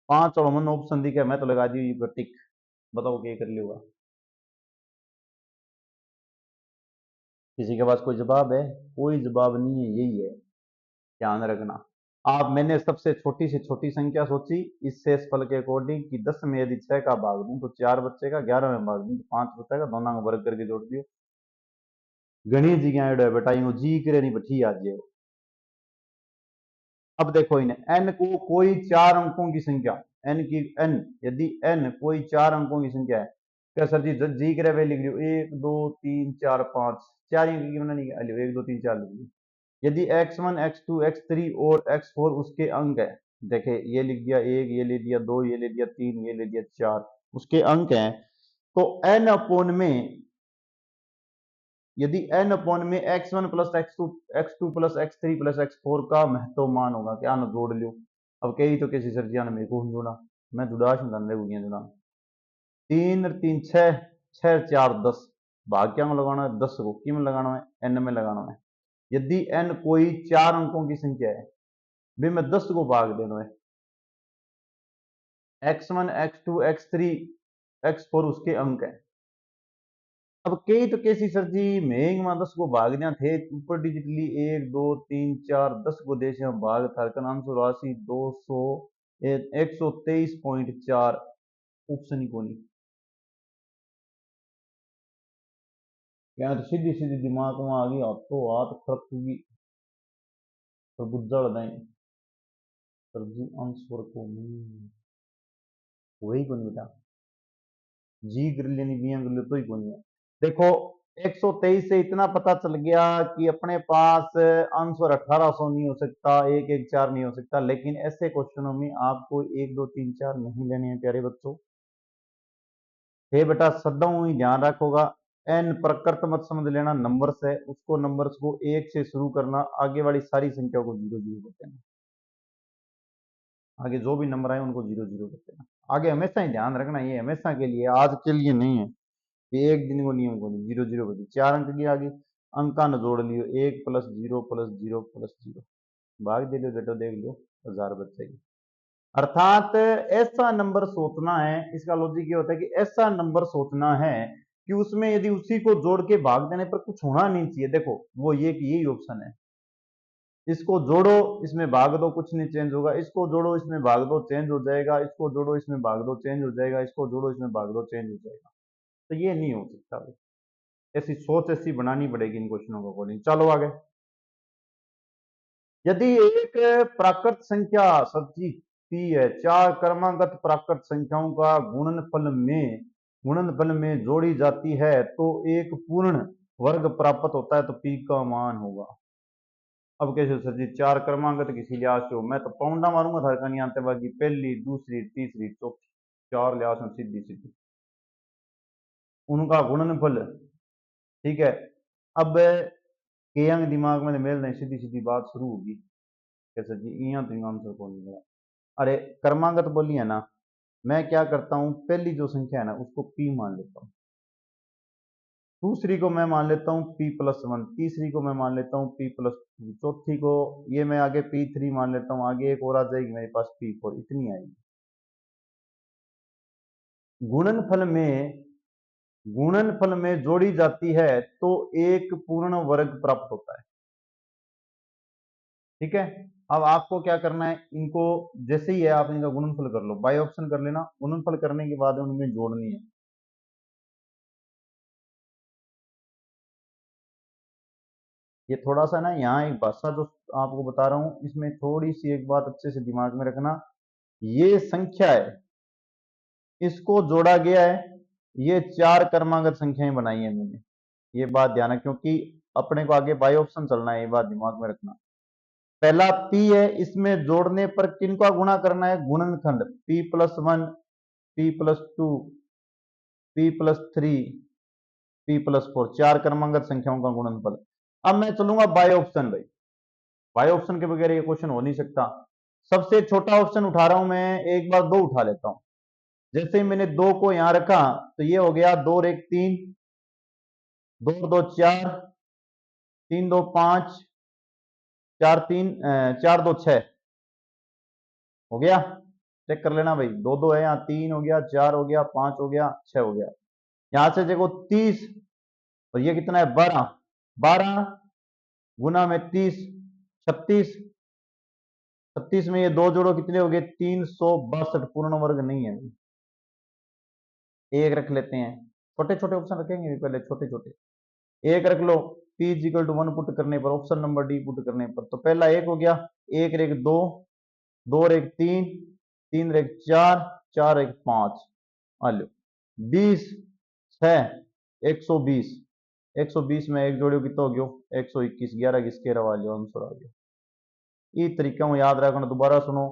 5 और मन ऑप्शन दिखे मैं तो लगा दियो ये टिक, बताओ क्या कर लियोगा। किसी के पास कोई जवाब है, कोई जवाब नहीं है, यही है ध्यान रखना। मैंने सबसे छोटी से छोटी संख्या सोची इस शेषफल के अकॉर्डिंग कि 10 में यदि 6 का भाग दूं तो 4 बचेगा, 11 में भाग दूं तो 5 बचेगा, दोनों का वर्ग करके जोड़ दियो। गणित जी क्या है बेटा, यूं जी करे नहीं बैठी आज ये। अब देखो इन्हें n को कोई 4 अंकों की संख्या, n यदि n कोई 4 अंकों की संख्या है, क्या सर जी जी करे वे लिख लियो 1 2 3 4 5, 4 अंक की बनानी है, 1 2 3 4 लिख लियो। यदि x1 x2 x3 और x4 उसके अंक है, देखे ये लिख दिया 1, ये ले दिया 2, ये ले दिया 3, ये ले दिया 4, उसके अंक हैं, तो n अपोन में यदि n अपोन में x1 plus x2 plus x3 plus x4 का महत्व मान होगा, क्या ना जोड़ लियो। अब कही तो कैसी सर जी ने मेरे को जोड़ा, मैं जुड़ा जुड़ा 3 3 6 6 4 10, भाग क्या में लगाना है 10 को, कि में लगाना है n में लगाना है। यदि n कोई 4 अंकों की संख्या है, भी मैं 10 को भाग देना है, x1 x2 x3 x4 उसके अंक है। अब कई तो कैसी सर जी मेघ में 10 को भाग दिया थे ऊपर डिजिटली 1 2 3 4 10 को देश में भाग था, आंसर राशि 200 123.4 ऑप्शन ही कोनी। क्या तो सीधी सीधी दिमाग में आ गई, हाथों हाथ खड़क होगी और गुज्जर दें सर जी आंसर को वही कौन बेटा, जी कर लेनी बिया कर ले तो ही कौन है। देखो 123 से इतना पता चल गया कि अपने पास आंसर 1800 नहीं हो सकता, 114 नहीं हो सकता, लेकिन ऐसे क्वेश्चनों में आपको 1 2 3 4 नहीं लेने हैं प्यारे बच्चों। हे बेटा सदा ही ध्यान रखोगा, एन प्रकृत मत समझ लेना, नंबर्स है उसको, नंबर्स को 1 से शुरू करना, आगे वाली सारी संख्या को 0 0 करते हैं, आगे जो भी नंबर आए उनको 0 0 करते हैं। आगे हमेशा ही ध्यान रखना, ये हमेशा के लिए, आज के लिए नहीं है, एक दिन को नियम को नहीं, 0 0 बची 4 अंक की आगे अंका न जोड़ लियो, 1 प्लस 0 प्लस 0 प्लस 0, भाग दे लियो बेटो, देख लो 1000 बचेगी। अर्थात ऐसा नंबर सोचना है, इसका लॉजिक ये होता है कि ऐसा नंबर सोचना है कि उसमें यदि उसी को जोड़ के भाग देने पर कुछ होना नहीं चाहिए। देखो वो ये कि यही ऑप्शन है, इसको जोड़ो इसमें भाग दो कुछ नहीं चेंज होगा, इसको जोड़ो इसमें भाग दो चेंज हो जाएगा, इसको जोड़ो इसमें भाग दो चेंज हो जाएगा, इसको जोड़ो इसमें भाग दो चेंज हो जाएगा। तो ये नहीं हो सकता, ऐसी सोच ऐसी बनानी पड़ेगी इन क्वेश्चनों को अकॉर्डिंग। चलो आगे, यदि एक प्राकृत संख्या सच्ची पी है, 4 क्रमागत प्राकृत संख्याओं का गुणनफल में जोड़ी जाती है तो एक पूर्ण वर्ग प्राप्त होता है, तो पी का मान होगा। अब कैसे सर जी 4 क्रमागत किसी लिहाज से हो, मैं तो पाउंडा मारूंगा था का नहीं आते बाकी, पहली दूसरी तीसरी चौथी 4 लिहाज में सीधी सीधी उनका गुणनफल, ठीक है। अब के अंग दिमाग में मेल नहीं, सीधी सीधी बात शुरू होगी, कैसे जी यहाँ तो आंसर कौन मिला। अरे क्रमागत बोली है ना, मैं क्या करता हूँ पहली जो संख्या है ना उसको पी मान लेता हूँ, दूसरी को मैं मान लेता हूँ पी प्लस वन, तीसरी को मैं मान लेता हूँ पी प्लस टू, चौथी को ये मैं आगे पी थ्री मान लेता हूँ, आगे एक और आ जाएगी मेरे पास पी फोर, इतनी आएगी। गुणनफल में गुणनफल में जोड़ी जाती है तो एक पूर्ण वर्ग प्राप्त होता है, ठीक है। अब आपको क्या करना है, इनको जैसे ही है आप इनका गुणनफल कर लो, बाय ऑप्शन कर लेना, गुणनफल करने के बाद उनमें जोड़नी है। ये थोड़ा सा ना यहाँ एक भाषा जो आपको बता रहा हूं, इसमें थोड़ी सी एक बात अच्छे से दिमाग में रखना, ये संख्या है इसको जोड़ा गया है, ये 4 क्रमागत संख्याएं बनाई है मैंने, ये बात ध्यान है, क्योंकि अपने को आगे बाय ऑप्शन चलना है, ये बात दिमाग में रखना। पहला पी है, इसमें जोड़ने पर किनका गुणा करना है, गुणनखंड, p plus one, p plus two, p plus three, p plus four, 4 क्रमांगत संख्याओं का गुणनफल। अब मैं चलूंगा बाय ऑप्शन, भाई बाय ऑप्शन के बगैर ये क्वेश्चन हो नहीं सकता। सबसे छोटा ऑप्शन उठा रहा हूं मैं, एक बार दो उठा लेता हूं, जैसे ही मैंने दो को यहां रखा तो ये हो गया 2 और 1 3, 2 और 2 4, 3 2 5, 4 3 4 2 6 हो गया। चेक कर लेना भाई, दो दो है यहाँ, 3 हो गया, 4 हो गया, 5 हो गया, 6 हो गया। यहां से देखो 30 और ये कितना है 12, 12 गुना में 30 36, 36 में ये दो जोड़ो कितने हो गए? 362 पूर्ण वर्ग नहीं है। एक रख लेते हैं, छोटे छोटे ऑप्शन रखेंगे पहले, छोटे छोटे एक रख लो। p इक्वल टू 1 पुट करने पर, ऑप्शन नंबर डी पुट करने पर, तो पहला एक हो गया, एक रेख दो, दो रेख तीन, तीन रेख चार, चार रेख पांच, आलो 20 6 120, 120 में एक जोड़ियो कितना हो गयो? 121, 11 किसके रवा लियो आंसर आ गया। ये तरीका में याद रखना, दोबारा सुनो।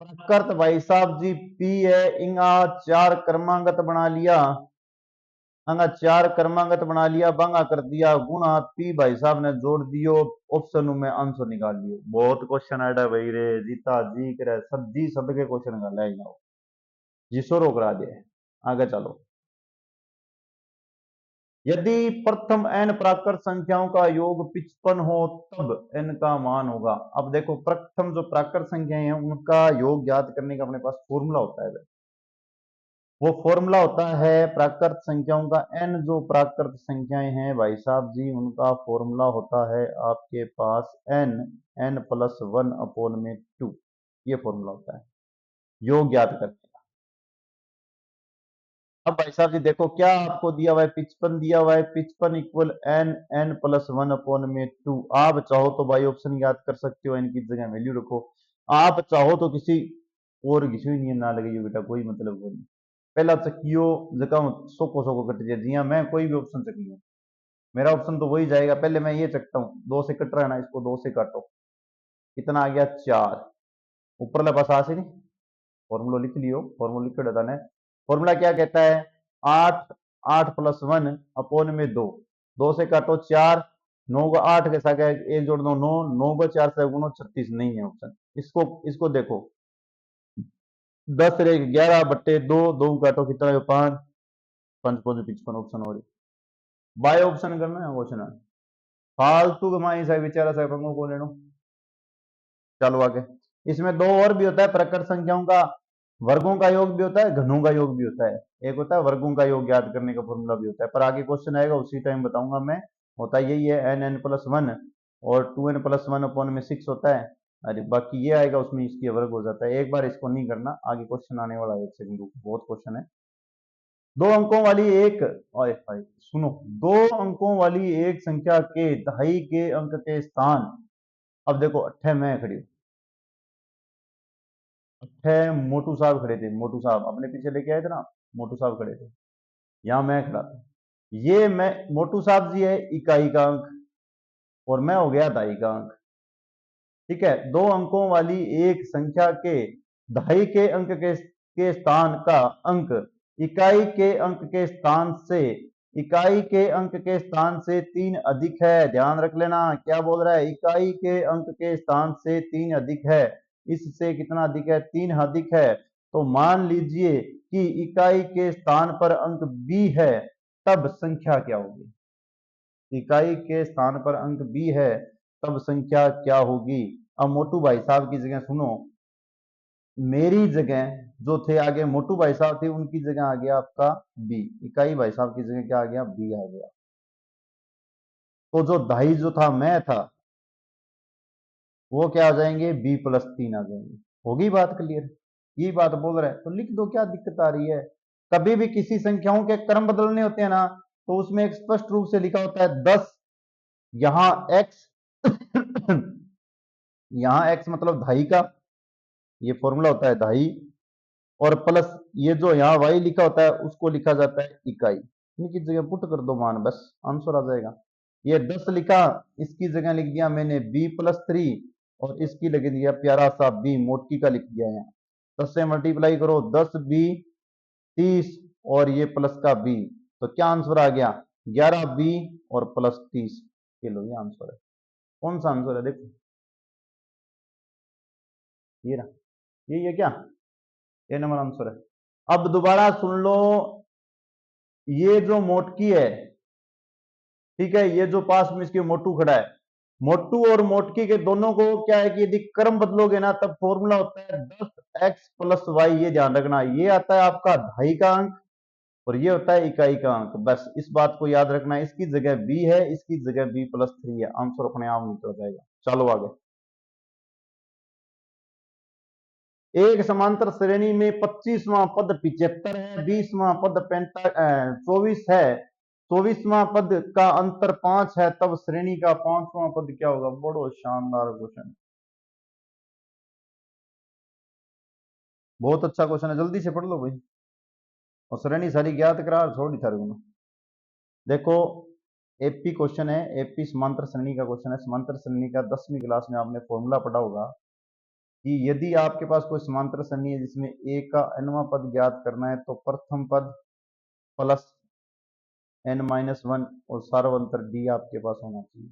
प्रकृत भाई साहब जी पी है, इंगा चार क्रमांगत बना लिया, अंगा चार क्रमांगत बना लिया, बांगा कर दिया गुणा, पी भाई साहब ने जोड़ दियो, ऑप्शन में आंसर निकाल लियो। बहुत क्वेश्चन आया भाई रे, जीता जी करे सब जी सब के क्वेश्चन निकाल आएगा जी, शोरो करा दे। आगे चलो। यदि प्रथम n प्राकृत संख्याओं का योग 55 हो तब n का मान होगा। अब देखो, प्रथम जो प्राकृत संख्याएं हैं उनका योग ज्ञात करने का अपने पास फॉर्मूला होता है। वो फॉर्मूला होता है प्राकृत संख्याओं का, n जो प्राकृत संख्याएं हैं भाई साहब जी उनका फॉर्मूला होता है आपके पास n+1/2। ये फॉर्मूला होता है योग ज्ञात करने का। अब भाई साहब जी देखो क्या आपको दिया हुआ है, 55 दिया हुआ है, 55 इक्वल n+1/2। आप चाहो तो भाई ऑप्शन याद कर सकते हो, इनकी जगह वैल्यू रखो। आप चाहो तो किसी और किसी नहीं ना लगे बेटा, कोई मतलब वो नहीं। पहला चकियो जगह सोको सोको कट जाए जी, हाँ मैं कोई भी ऑप्शन चकियो, मेरा ऑप्शन तो वही जाएगा। पहले मैं ये चकता हूँ, दो से कट रहा है ना, इसको दो से काटो, कितना आ गया? 4। ऊपर पास आ से नहीं, फॉर्मूला लिख लियो, फॉर्मूला लिख देता है। फॉर्मूला क्या कहता है? 8, 8+1/2, दो से काटो 4, 9 को 8 के साथ एक जोड़ दो 9, 9 को 4 से गुणो 36 नहीं है ऑप्शन। इसको देखो, 10 रे 11/2, 2 काटो कितना है? 5, 5 5 55 ऑप्शन हो रही। बाय ऑप्शन करना है क्वेश्चन, फालतू कमाई से बेचारा से पंगों को लेनो। चलो आगे। इसमें दो और भी होता है, प्रकृत संख्याओं का वर्गों का योग भी होता है, घनों का योग भी होता है। एक होता है वर्गों का योग ज्ञात करने का फॉर्मूला भी होता है, पर आगे क्वेश्चन आएगा उसी टाइम बताऊंगा मैं। होता यही है n+1 और 2n+1/6 होता है। अरे बाकी ये आएगा उसमें इसकी वर्ग हो जाता है। एक बार इसको नहीं करना, आगे क्वेश्चन आने वाला है, एक सेकंड रुको, बहुत क्वेश्चन है। दो अंकों वाली एक, और भाई सुनो, दो अंकों वाली एक संख्या के दहाई के अंक के स्थान, अब देखो अट्ठे में खड़ी, अट्ठे मोटू साहब खड़े थे, मोटू साहब अपने पीछे लेके आए थे ना, मोटू साहब खड़े थे, यहां मैं खड़ा था। ये मैं, मोटू साहब जी है इकाई का अंक और मैं हो गया दहाई का अंक। ठीक है, दो अंकों वाली एक संख्या के दहाई के अंक के स्थान का अंक इकाई के अंक के स्थान से, इकाई के अंक के स्थान से 3 अधिक है। ध्यान रख लेना क्या बोल रहा है, इकाई के अंक के स्थान से 3 अधिक है। इससे कितना अधिक है? 3 अधिक है। तो मान लीजिए कि इकाई के स्थान पर अंक b है, तब संख्या क्या होगी? इकाई के स्थान पर अंक b है, तब संख्या क्या होगी? अब मोटू भाई साहब की जगह सुनो, मेरी जगह जो थे आगे मोटू भाई साहब थे, उनकी जगह आ गया आपका बी, इकाई भाई साहब की जगह क्या आ गया? बी आ गया। तो जो दहाई जो था मैं था, वो क्या आ जाएंगे? b+3 आ जाएंगे। होगी बात क्लियर? यही बात बोल रहा है तो लिख दो, क्या दिक्कत आ रही है? कभी भी किसी संख्याओं के क्रम बदलने होते हैं ना, तो उसमें एक स्पष्ट रूप से लिखा होता है 10, यहां x यहां x मतलब दहाई का, ये फॉर्मूला होता है दहाई, और प्लस ये जो यहाँ y लिखा होता है उसको लिखा जाता है इकाई। इनकी जगह पुट कर दो मान, बस आंसर आ जाएगा। ये 10 लिखा, इसकी जगह लिख दिया मैंने b+3, और इसकी लग दिया प्यारा सा b, मोटकी का लिख दिया यहाँ। 10 से मल्टीप्लाई करो, 10b 30, और ये प्लस का b, तो क्या आंसर आ गया? 11b और प्लस 30। ये लो, ये आंसर है। कौन सा आंसर है? देखो ये रहा, यही है क्या? ये नंबर आंसर है। अब दोबारा सुन लो, ये जो मोटकी है, ठीक है, ये जो पास में इसके मोटू खड़ा है, मोटू और मोटकी के दोनों को क्या है कि यदि क्रम बदलोगे ना, तब फॉर्मूला होता है 10x+y। ये ध्यान रखना, ये आता है आपका दहाई का अंक और ये होता है इकाई का अंक। बस इस बात को याद रखना, इसकी जगह b है, इसकी जगह b+3 है, आंसर अपने आप निकल जाएगा। चलो आगे। एक समांतर श्रेणी में 25वां पद 75 है, 20वां पद 24 है, 24वां पद का अंतर 5 है, तब श्रेणी का 5वां पद क्या होगा? बड़ो शानदार क्वेश्चन, बहुत अच्छा क्वेश्चन है, जल्दी से पढ़ लो भाई। और श्रेणी सारी ज्ञात करा, छोड़ सारे गुना। देखो एपी क्वेश्चन है, एपी समांतर श्रेणी का क्वेश्चन है। समांतर श्रेणी का 10वीं क्लास में आपने फॉर्मूला पढ़ा होगा कि यदि आपके पास कोई समांतर श्रेणी है जिसमें ए का nवां पद ज्ञात करना है तो प्रथम पद प्लस n-1 और सार्वंतर डी आपके पास होना चाहिए।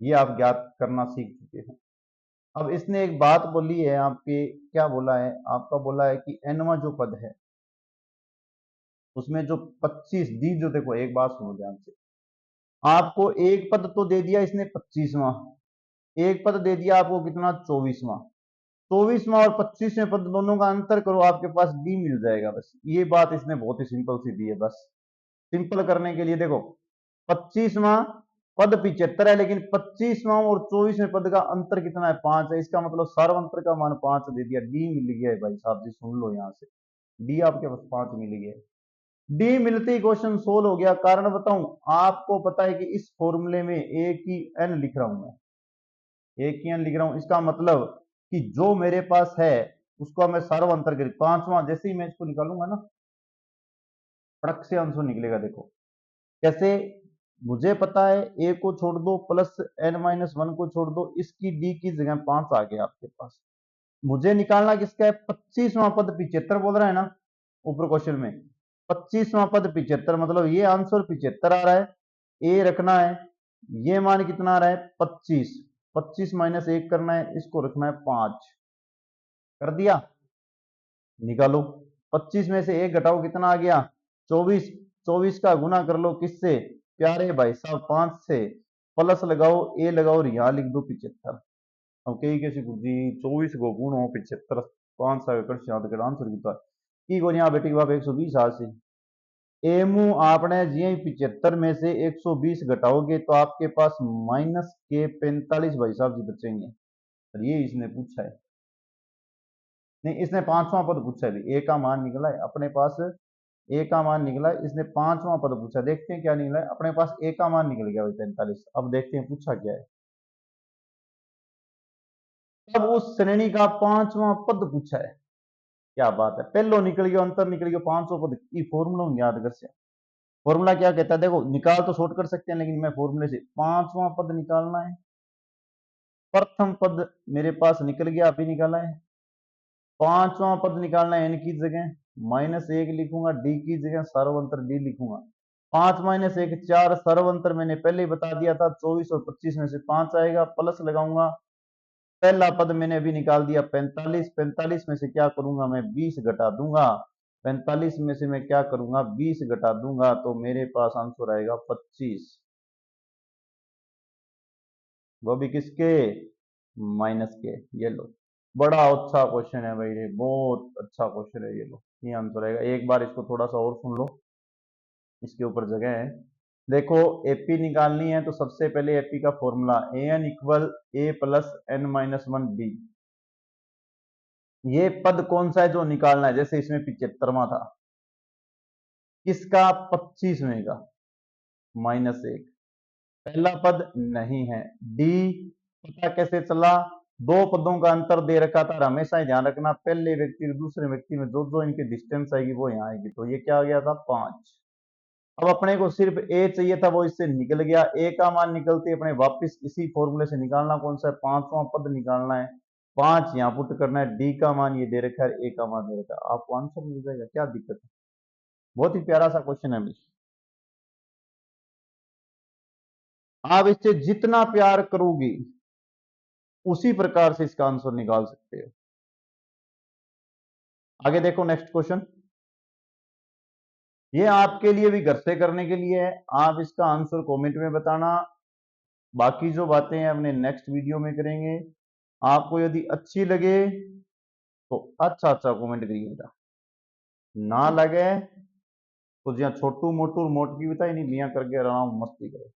ये आप ज्ञात करना सीख चुके हैं। अब इसने एक बात बोली है आपके, क्या बोला है? आपका बोला है कि nवां जो पद है उसमें जो 25 दी, जो देखो एक बात सुनो ध्यान से, आपको एक पद तो दे दिया इसने 25वां, एक पद दे दिया आपको कितना? 24वां। 24वां और 25वें पद दोनों का अंतर करो, आपके पास डी मिल जाएगा। बस ये बात इसने बहुत ही सिंपल सी दी है। बस सिंपल करने के लिए देखो, 25वां पद 75 है, लेकिन 25वां और 24वें पद का अंतर कितना है? 5 है। इसका मतलब सार्वंतर का मान 5 दे दिया, डी मिल गया है। भाई साहब जी सुन लो, यहां से डी आपके पास 5 मिल गया। डी मिलते ही क्वेश्चन सोल्व हो गया। कारण बताऊं, आपको पता है कि इस फॉर्मूले में एक ही एन लिख रहा हूं मैं, एक ही एन लिख रहा हूं। इसका मतलब कि जो मेरे पास है उसको मैं सार्वंतर कर, 5वां जैसे ही मैं इसको निकालूंगा ना, फटक से आंसर निकलेगा। देखो कैसे, मुझे पता है ए को छोड़ दो प्लस n-1 को छोड़ दो, इसकी डी की जगह 5 आ गया आपके पास। मुझे निकालना किसका है? 25वां पद 75 बोल रहा है ना ऊपर क्वेश्चन में, 25वां पद 75, मतलब ये आंसर 75 आ रहा है। ए रखना है, ये मान कितना आ रहा है? 25, 25 माइनस 1 करना है, इसको रखना है 5। कर दिया, निकालो। 25 में से 1 घटाओ, कितना आ गया? 24। 24 का गुना कर लो किससे प्यारे भाई साहब? 5 से। प्लस लगाओ, ए लगाओ और यहां लिख दो 75। अब कई कैसे जी 24 को गुणो 75, 5 का कर आंसर कितना की को यहाँ बेटी बाप 120 हासिल। एमू आपने जी 75 में से 120 घटाओगे तो आपके पास माइनस के 45 भाई साहब जी बचेंगे। और ये इसने पूछा है, नहीं इसने 5वां पद पूछा है। ए का मान निकला है अपने पास, ए का मान निकला है, इसने 5वां पद पूछा। देखते हैं क्या निकला है अपने पास। ए का मान निकल गया भाई 45। अब देखते हैं पूछा क्या है। अब उस श्रेणी का 5वां पद पूछा है। क्या बात है, पहलो निकल गया, अंतर निकल गया, 500 पद की फॉर्मूला याद कर से। फॉर्मूला क्या कहता है? देखो निकाल तो शॉर्ट कर सकते हैं, लेकिन मैं फॉर्मूले से 5वां पद निकालना है। प्रथम पद मेरे पास निकल गया, अभी निकाला है। 5वां पद निकालना है, एन की जगह -1 लिखूंगा, डी की जगह सर्वंतर डी लिखूंगा। 5 माइनस 1 4, सर्वंतर मैंने पहले ही बता दिया था, 24 और 25 में से 5 आएगा, प्लस लगाऊंगा। पहला पद मैंने अभी निकाल दिया 45, 45 में से क्या करूंगा मैं? 20 घटा दूंगा। 45 में से मैं क्या करूंगा? 20 घटा दूंगा, तो मेरे पास आंसर आएगा 25। वो भी किसके? माइनस के। ये लो, बड़ा अच्छा क्वेश्चन है भाई, ये बहुत अच्छा क्वेश्चन है। ये लो, ये आंसर आएगा। एक बार इसको थोड़ा सा और सुन लो, इसके ऊपर जगह है। देखो एपी निकालनी है तो सबसे पहले एपी का formula A N equal A plus n-1 B. ये पद कौन सा है जो निकालना है? जैसे इसमें 75वां था, किसका? 25वें का, -1। पहला पद नहीं है, डी पता कैसे चला? दो पदों का अंतर दे रखा था। हमेशा ही ध्यान रखना, पहले व्यक्ति और दूसरे व्यक्ति में जो जो इनकी डिस्टेंस आएगी वो यहाँ आएगी। तो ये क्या आ गया था? 5। अब अपने को सिर्फ ए चाहिए था, वो इससे निकल गया। ए का मान निकलते अपने वापस इसी फॉर्मूले से निकालना कौन सा है? 5वां पद निकालना है। 5 यहाँ पुट करना है, डी का मान ये दे रखा है, ए का मान दे रखा है, आपको आंसर मिल जाएगा। क्या दिक्कत है? बहुत ही प्यारा सा क्वेश्चन है। आप इससे जितना प्यार करोगे उसी प्रकार से इसका आंसर निकाल सकते हो। आगे देखो नेक्स्ट क्वेश्चन, ये आपके लिए भी घर से करने के लिए है। आप इसका आंसर कमेंट में बताना, बाकी जो बातें हैं अपने नेक्स्ट वीडियो में करेंगे। आपको यदि अच्छी लगे तो अच्छा अच्छा कमेंट करिएगा, ना लगे तो जहाँ छोटू मोटू मोट की बताई नहीं लिया करके आराम मस्ती करो।